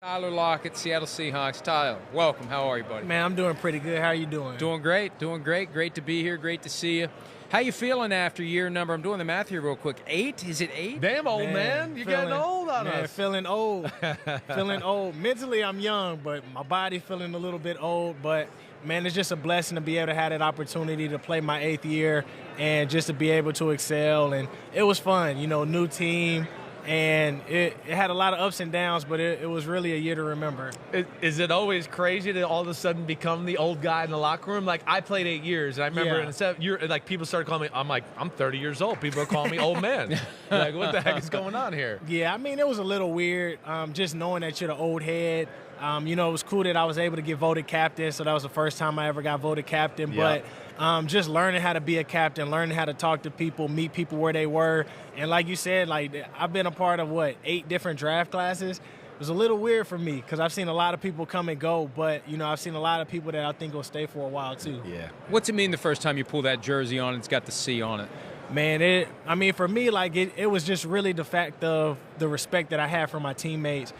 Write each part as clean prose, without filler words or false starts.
Tyler Lockett, Seattle Seahawks. Tyler, welcome. How are you, buddy? Man, I'm doing pretty good. How are you doing? Doing great. Great to be here. Great to see you. How you feeling after year number? I'm doing the math here real quick. 8? Is it 8? Damn, old man. You're getting old on us. Feeling old. Feeling old. Mentally, I'm young, but my body feeling a little bit old. But, man, it's just a blessing to be able to have that opportunity to play my 8th year and just to be able to excel. And it was fun, new team. And it had a lot of ups and downs, but it was really a year to remember. Is it always crazy to all of a sudden become the old guy in the locker room? Like, I played 8 years, and I remember people started calling me, I'm 30 years old. People are calling me old man. Like, what the heck is going on here? Yeah, I mean, it was a little weird, just knowing that you're the old head. It was cool that I was able to get voted captain, so that was the first time I ever got voted captain. Yeah. But just learning how to be a captain, learning how to talk to people, meet people where they were. And like you said, I've been a part of, 8 different draft classes. It was a little weird for me because I've seen a lot of people come and go, but, I've seen a lot of people that I think will stay for a while too. Yeah. What's it mean the first time you pull that jersey on and it's got the C on it? Man, for me, it was just really the fact of the respect that I have for my teammates.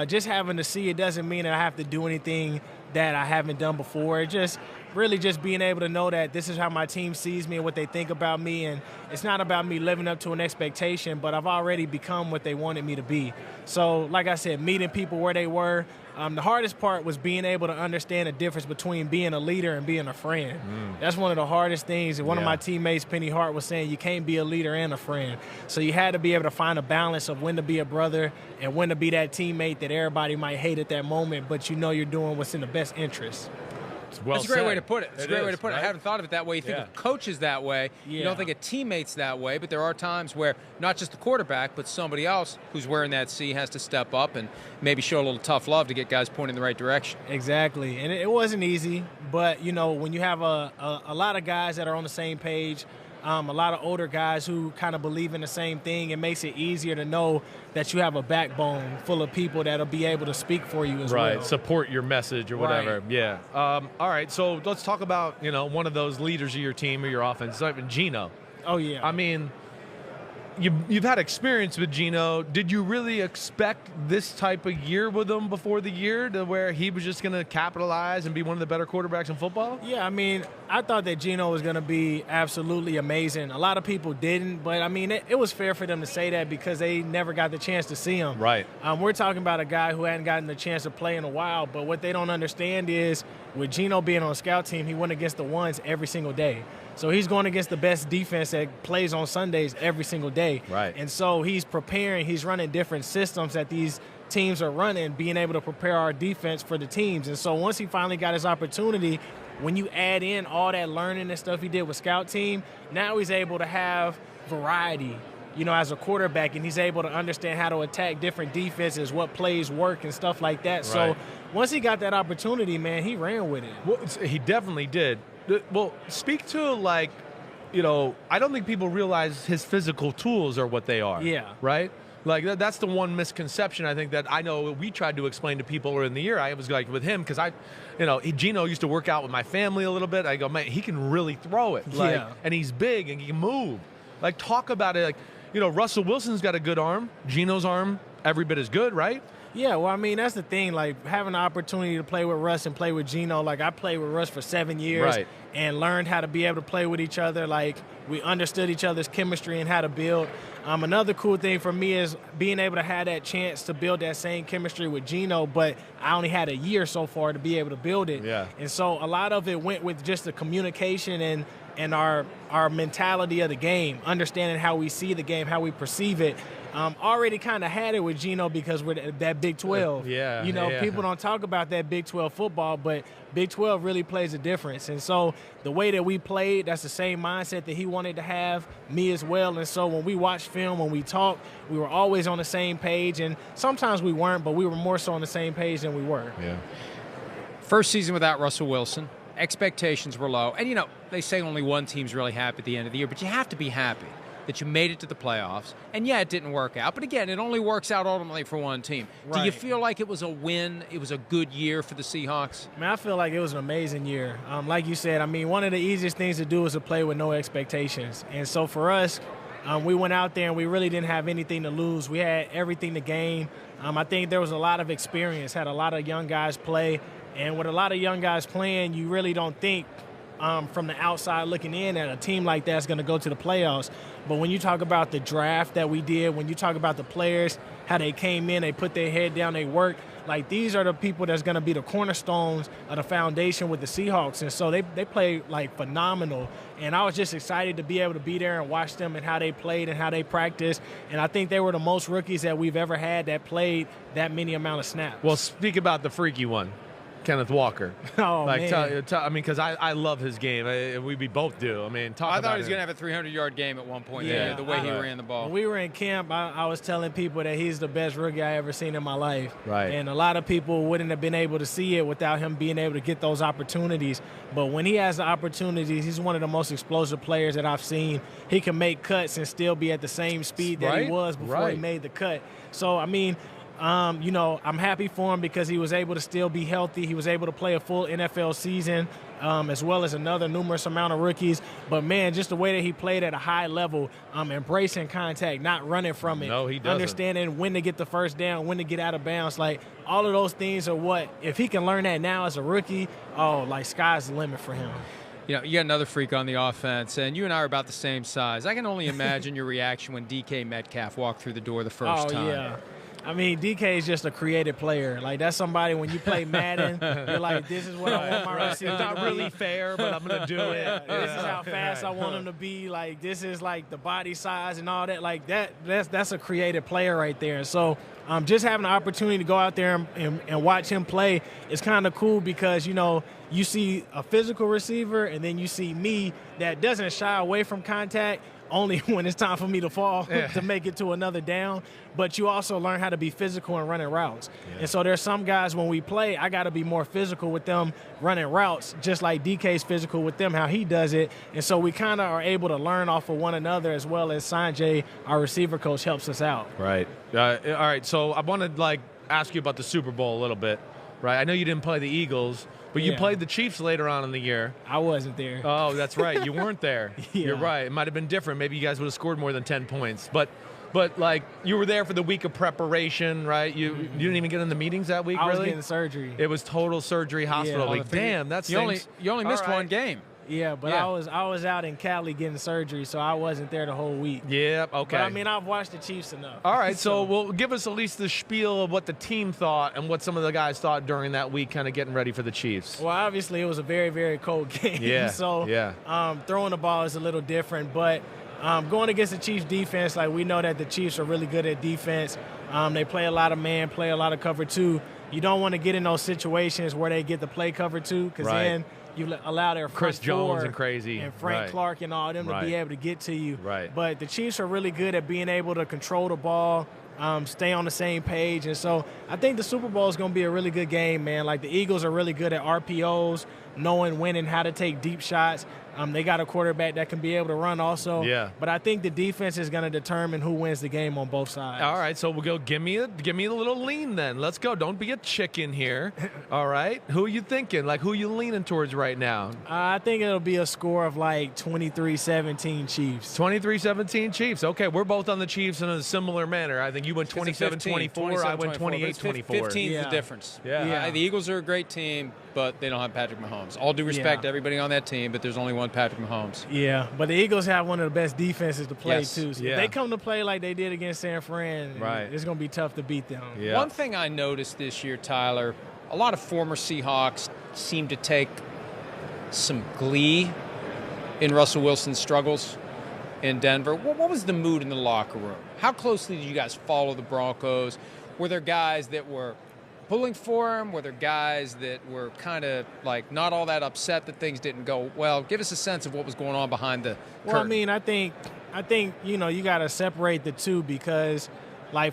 Just having to see it doesn't mean that I have to do anything that I haven't done before. It just really just being able to know that this is how my team sees me and what they think about me. And it's not about me living up to an expectation, but I've already become what they wanted me to be. So, like I said, meeting people where they were. The hardest part was being able to understand the difference between being a leader and being a friend. That's one of the hardest things. And one of my teammates, Penny Hart, was saying you can't be a leader and a friend. So you had to be able to find a balance of when to be a brother and when to be that teammate that everybody might hate at that moment, but you're doing what's in the best interest. That's a great way to put it. It's a great way to put it. Right? I haven't thought of it that way. You think of coaches that way. Yeah. You don't think of teammates that way, but there are times where not just the quarterback, but somebody else who's wearing that C has to step up and maybe show a little tough love to get guys pointing in the right direction. Exactly. And it wasn't easy, but, when you have a lot of guys that are on the same page, a lot of older guys who kind of believe in the same thing, it makes it easier to know that you have a backbone full of people that'll be able to speak for you as well. Right, support your message or whatever. Right. Yeah. All right, so let's talk about, one of those leaders of your team or your offense, Geno. Oh, yeah. I mean, you've had experience with Geno. Did you really expect this type of year with him before the year to where he was just going to capitalize and be one of the better quarterbacks in football? Yeah, I thought that Geno was going to be absolutely amazing. A lot of people didn't, but, it was fair for them to say that because they never got the chance to see him. Right. We're talking about a guy who hadn't gotten the chance to play in a while, but what they don't understand is with Geno being on a scout team, he went against the ones every single day. So he's going against the best defense that plays on Sundays every single day. Right. And so he's preparing, he's running different systems that these teams are running, being able to prepare our defense for the teams. And so once he finally got his opportunity, when you add in all that learning and stuff he did with scout team, now he's able to have variety, as a quarterback, and he's able to understand how to attack different defenses, what plays work and stuff like that. Right. So once he got that opportunity, man, he ran with it. Well, he definitely did. Well, speak to, I don't think people realize his physical tools are what they are. Yeah. Right? That's the one misconception I think that I know we tried to explain to people earlier in the year. I was with him because Geno used to work out with my family a little bit. I go, man, he can really throw it. And he's big and he can move. Talk about it. Russell Wilson's got a good arm. Geno's arm, every bit as good, right? Yeah, well, that's the thing. Having the opportunity to play with Russ and play with Geno. I played with Russ for 7 years and learned how to be able to play with each other. We understood each other's chemistry and how to build. Another cool thing for me is being able to have that chance to build that same chemistry with Geno, but I only had a year so far to be able to build it. Yeah. And so a lot of it went with just the communication and our mentality of the game, understanding how we see the game, how we perceive it. Already kind of had it with Geno because we're that Big 12. People don't talk about that Big 12 football, but Big 12 really plays a difference. And so the way that we played, that's the same mindset that he wanted to have, me as well. And so when we watched film, when we talked, we were always on the same page. And sometimes we weren't, but we were more so on the same page than we were. Yeah. First season without Russell Wilson. Expectations were low. And, they say only one team's really happy at the end of the year, but you have to be happy that you made it to the playoffs. And, yeah, it didn't work out. But, again, it only works out ultimately for one team. Right. Do you feel like it was a win? It was a good year for the Seahawks? I feel like it was an amazing year. Like you said, one of the easiest things to do is to play with no expectations. And so for us, We went out there and we really didn't have anything to lose. We had everything to gain. I think there was a lot of experience, had a lot of young guys play. And with a lot of young guys playing, you really don't think from the outside looking in that a team like that's going to go to the playoffs. But when you talk about the draft that we did, when you talk about the players, how they came in, they put their head down, they worked, like these are the people that's going to be the cornerstones of the foundation with the Seahawks. And so they play like phenomenal. And I was just excited to be able to be there and watch them and how they played and how they practiced. And I think they were the most rookies that we've ever had that played that many amount of snaps. Well, speak about the freaky one. Kenneth Walker. Oh, like, man. I mean, because I love his game. We both do. I mean, I thought he was going to have a 300-yard game at one point. Yeah, the way he ran the ball. When we were in camp, I was telling people that he's the best rookie I ever seen in my life. Right. And a lot of people wouldn't have been able to see it without him being able to get those opportunities. But when he has the opportunities, he's one of the most explosive players that I've seen. He can make cuts and still be at the same speed that he was before he made the cut. So, I mean, I'm happy for him because he was able to still be healthy. He was able to play a full NFL season, as well as another numerous amount of rookies. But, man, just the way that he played at a high level, embracing contact, not running from it. No, he doesn't. Understanding when to get the first down, when to get out of bounds. Like, all of those things are what, if he can learn that now as a rookie, sky's the limit for him. You got another freak on the offense, and you and I are about the same size. I can only imagine your reaction when DK Metcalf walked through the door the first time. Oh, yeah. I mean, DK is just a creative player. Like, that's somebody, when you play Madden, you're like, this is what I want my receiver to be. It's not really fair, but I'm going to do it. This is how fast I want him to be. Like, this is, like, the body size and all that. Like, that's a creative player right there. And so just having the opportunity to go out there and watch him play is kind of cool because, you see a physical receiver and then you see me that doesn't shy away from contact, only when it's time for me to fall to make it to another down. But you also learn how to be physical and running routes. Yeah. And so there's some guys when we play, I got to be more physical with them running routes, just like DK's physical with them, how he does it. And so we kind of are able to learn off of one another as well as Sanjay, our receiver coach, helps us out. Right. All right. So I want to ask you about the Super Bowl a little bit. Right. I know you didn't play the Eagles, but you played the Chiefs later on in the year. I wasn't there. Oh, that's right. You weren't there. Yeah. You're right. It might have been different. Maybe you guys would have scored more than 10 points. But you were there for the week of preparation, right? You didn't even get in the meetings that week, I really? was getting surgery. It was total surgery hospital week. Damn, that's you only missed one game. Yeah, but I was out in Cali getting surgery, so I wasn't there the whole week. Yep, okay. But, I mean, I've watched the Chiefs enough. All right, so give us at least the spiel of what the team thought and what some of the guys thought during that week kind of getting ready for the Chiefs. Well, obviously, it was a very, very cold game. Yeah, so throwing the ball is a little different. But going against the Chiefs defense, we know that the Chiefs are really good at defense. They play a lot of man, play a lot of cover two. You don't want to get in those situations where they get the play cover two because then – you allow their front Chris Jones four and crazy and Frank Clark and all them to be able to get to you. Right. But the Chiefs are really good at being able to control the ball, stay on the same page. And so I think the Super Bowl is going to be a really good game, man. Like, the Eagles are really good at RPOs, knowing when and how to take deep shots. They got a quarterback that can be able to run also. Yeah. But I think the defense is going to determine who wins the game on both sides. All right, so we'll go. Give me a little lean then. Let's go. Don't be a chicken here. All right. Who are you thinking? Who are you leaning towards right now? I think it'll be a score of 23-17 Chiefs. 23-17 Chiefs. Okay, we're both on the Chiefs in a similar manner. I think you went 27-24. I went 28-24. 15 is the difference. Yeah. The Eagles are a great team, but they don't have Patrick Mahomes. All due respect to everybody on that team, but there's only one Patrick Mahomes. Yeah, but the Eagles have one of the best defenses to play, too. So if they come to play like they did against San Fran, it's going to be tough to beat them. Yeah. One thing I noticed this year, Tyler, a lot of former Seahawks seem to take some glee in Russell Wilson's struggles in Denver. What was the mood in the locker room? How closely did you guys follow the Broncos? Were there guys that were pulling for him? Were there guys that were kind of not all that upset that things didn't go well? Give us a sense of what was going on behind the curtain. Well, I mean, I think you got to separate the two because,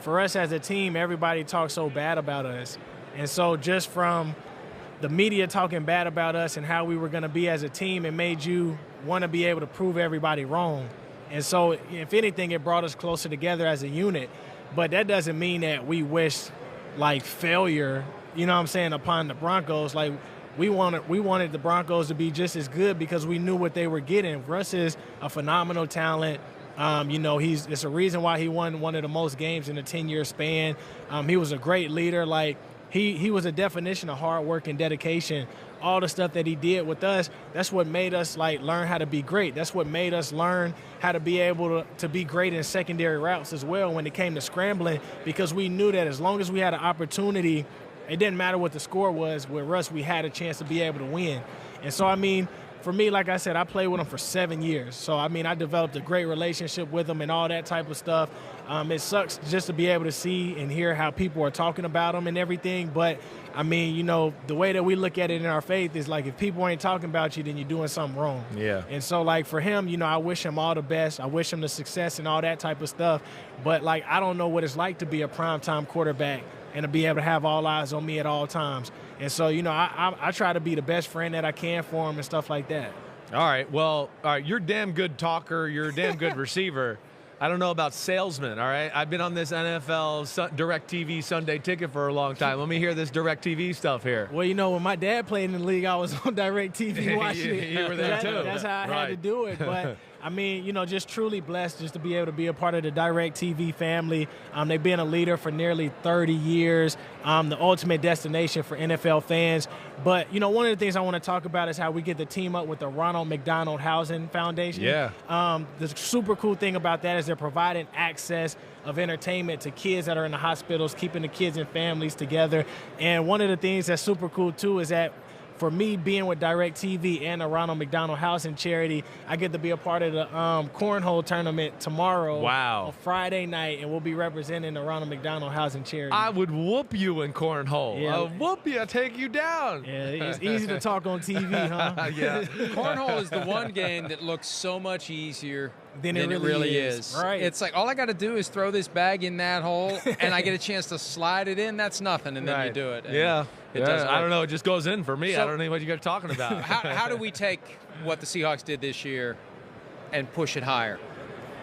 for us as a team, everybody talks so bad about us. And so just from the media talking bad about us and how we were going to be as a team, it made you want to be able to prove everybody wrong. And so, if anything, it brought us closer together as a unit. But that doesn't mean that we wish failure, upon the Broncos. We wanted the Broncos to be just as good because we knew what they were getting. Russ is a phenomenal talent. It's a reason why he won one of the most games in a 10-year span. He was a great leader. Like, he was a definition of hard work and dedication. All the stuff that he did with us, that's what made us learn how to be great. That's what made us learn how to be able to be great in secondary routes as well when it came to scrambling, because we knew that as long as we had an opportunity, it didn't matter what the score was. With Russ, we had a chance to be able to win. And so, for me, like I said, I played with him for 7 years. So, I developed a great relationship with him and all that type of stuff. It sucks just to be able to see and hear how people are talking about him and everything. But, the way that we look at it in our faith is if people ain't talking about you, then you're doing something wrong. Yeah. And so, for him, I wish him all the best. I wish him the success and all that type of stuff. But, I don't know what it's like to be a primetime quarterback and to be able to have all eyes on me at all times. And so, I try to be the best friend that I can for him and stuff like that. All right. Well, you're a damn good talker. You're a damn good receiver. I don't know about salesman, all right? I've been on this NFL DirecTV Sunday Ticket for a long time. Let me hear this DirecTV stuff here. Well, when my dad played in the league, I was on DirecTV watching it. You were there too. That's how I had to do it. But, just truly blessed just to be able to be a part of the DirecTV family. They've been a leader for nearly 30 years, the ultimate destination for NFL fans. But, one of the things I want to talk about is how we get to team up with the Ronald McDonald Housing Foundation. Yeah. The super cool thing about that is they're providing access of entertainment to kids that are in the hospitals, keeping the kids and families together. And one of the things that's super cool, too, is that for me being with DirecTV and the Ronald McDonald Housing Charity, I get to be a part of the cornhole tournament tomorrow. Wow. On Friday night, and we'll be representing the Ronald McDonald Housing Charity. I would whoop you in cornhole. Yeah. I'll whoop you. I'll take you down. Yeah, it's easy to talk on TV, huh? Yeah. Cornhole is the one game that looks so much easier than it really is. Right. It's like all I got to do is throw this bag in that hole, and I get a chance to slide it in. That's nothing, and then you do it. Yeah. It doesn't work. I don't know. It just goes in for me. So, I don't know what you guys are talking about. How do we take what the Seahawks did this year and push it higher?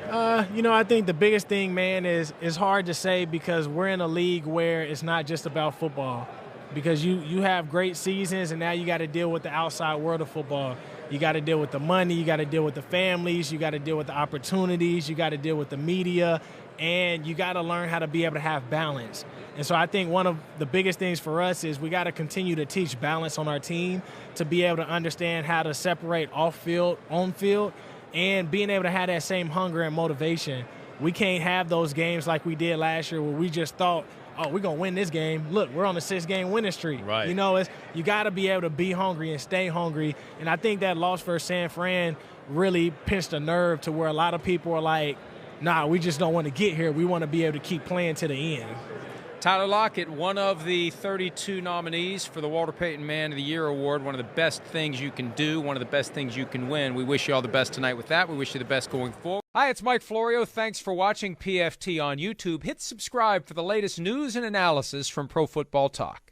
I think the biggest thing, man, is it's hard to say because we're in a league where it's not just about football. Because you have great seasons, and now you got to deal with the outside world of football. You got to deal with the money. You got to deal with the families. You got to deal with the opportunities. You got to deal with the media. And you got to learn how to be able to have balance. And so I think one of the biggest things for us is we got to continue to teach balance on our team to be able to understand how to separate off-field, on-field, and being able to have that same hunger and motivation. We can't have those games like we did last year where we just thought, oh, we're going to win this game. Look, we're on a 6-game winning streak. Right. You got to be able to be hungry and stay hungry. And I think that loss for San Fran really pinched a nerve to where a lot of people are like, nah, we just don't want to get here. We want to be able to keep playing to the end. Tyler Lockett, one of the 32 nominees for the Walter Payton Man of the Year Award, one of the best things you can do, one of the best things you can win. We wish you all the best tonight with that. We wish you the best going forward. Hi, it's Mike Florio. Thanks for watching PFT on YouTube. Hit subscribe for the latest news and analysis from Pro Football Talk.